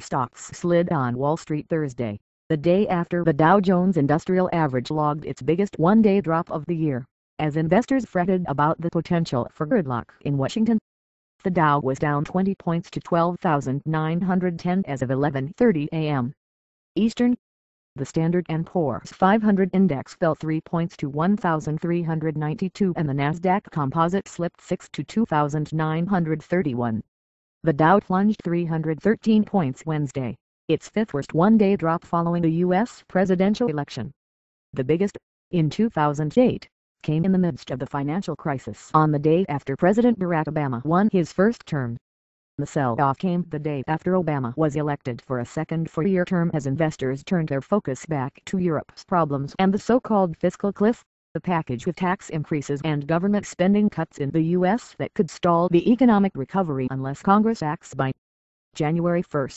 Stocks slid on Wall Street Thursday, the day after the Dow Jones Industrial Average logged its biggest one-day drop of the year, as investors fretted about the potential for gridlock in Washington. The Dow was down 20 points to 12,910 as of 11:30 a.m. Eastern. The Standard & Poor's 500 index fell 3 points to 1,392 and the Nasdaq Composite slipped 6 to 2,931. The Dow plunged 313 points Wednesday, its fifth worst one-day drop following the U.S. presidential election. The biggest, in 2008, came in the midst of the financial crisis on the day after President Barack Obama won his first term. The sell-off came the day after Obama was elected for a second four-year term as investors turned their focus back to Europe's problems and the so-called fiscal cliff, the package of tax increases and government spending cuts in the U.S. that could stall the economic recovery unless Congress acts by January 1.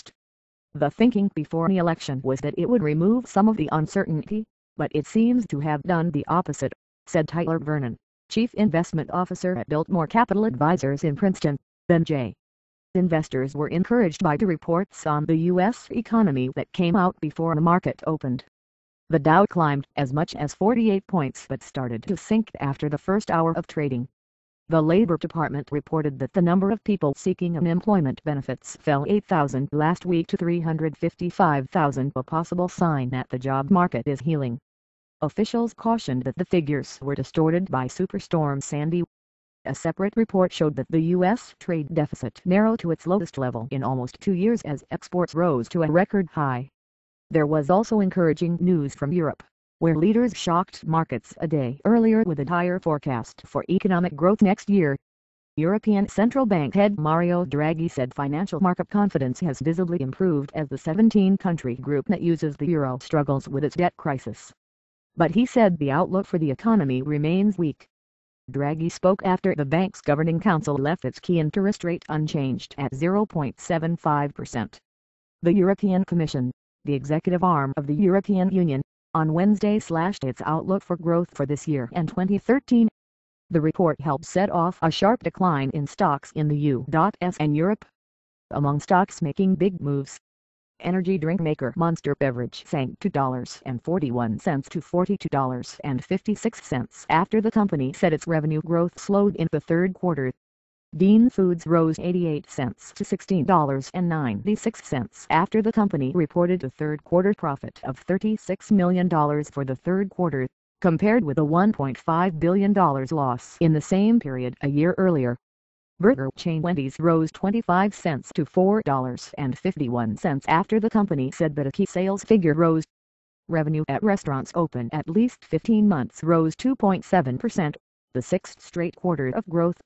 The thinking before the election was that it would remove some of the uncertainty, but it seems to have done the opposite, said Tyler Vernon, Chief Investment Officer at Biltmore Capital Advisors in Princeton, BMJ. Investors were encouraged by the reports on the U.S. economy that came out before the market opened. The Dow climbed as much as 48 points but started to sink after the first hour of trading. The Labor Department reported that the number of people seeking unemployment benefits fell 8,000 last week to 355,000, a possible sign that the job market is healing. Officials cautioned that the figures were distorted by Superstorm Sandy. A separate report showed that the U.S. trade deficit narrowed to its lowest level in almost 2 years as exports rose to a record high. There was also encouraging news from Europe, where leaders shocked markets a day earlier with a higher forecast for economic growth next year. European Central Bank head Mario Draghi said financial market confidence has visibly improved as the 17-country group that uses the euro struggles with its debt crisis. But he said the outlook for the economy remains weak. Draghi spoke after the bank's governing council left its key interest rate unchanged at 0.75%. The European Commission, the executive arm of the European Union, on Wednesday slashed its outlook for growth for this year and 2013. The report helped set off a sharp decline in stocks in the U.S. and Europe. Among stocks making big moves, energy drink maker Monster Beverage sank $2.41 to $42.56 after the company said its revenue growth slowed in the third quarter. Dean Foods rose 88 cents to $16.96 after the company reported a third-quarter profit of $36 million for the third quarter, compared with a $1.5 billion loss in the same period a year earlier. Burger chain Wendy's rose 25 cents to $4.51 after the company said that a key sales figure rose. Revenue at restaurants open at least 15 months rose 2.7%, the sixth straight quarter of growth.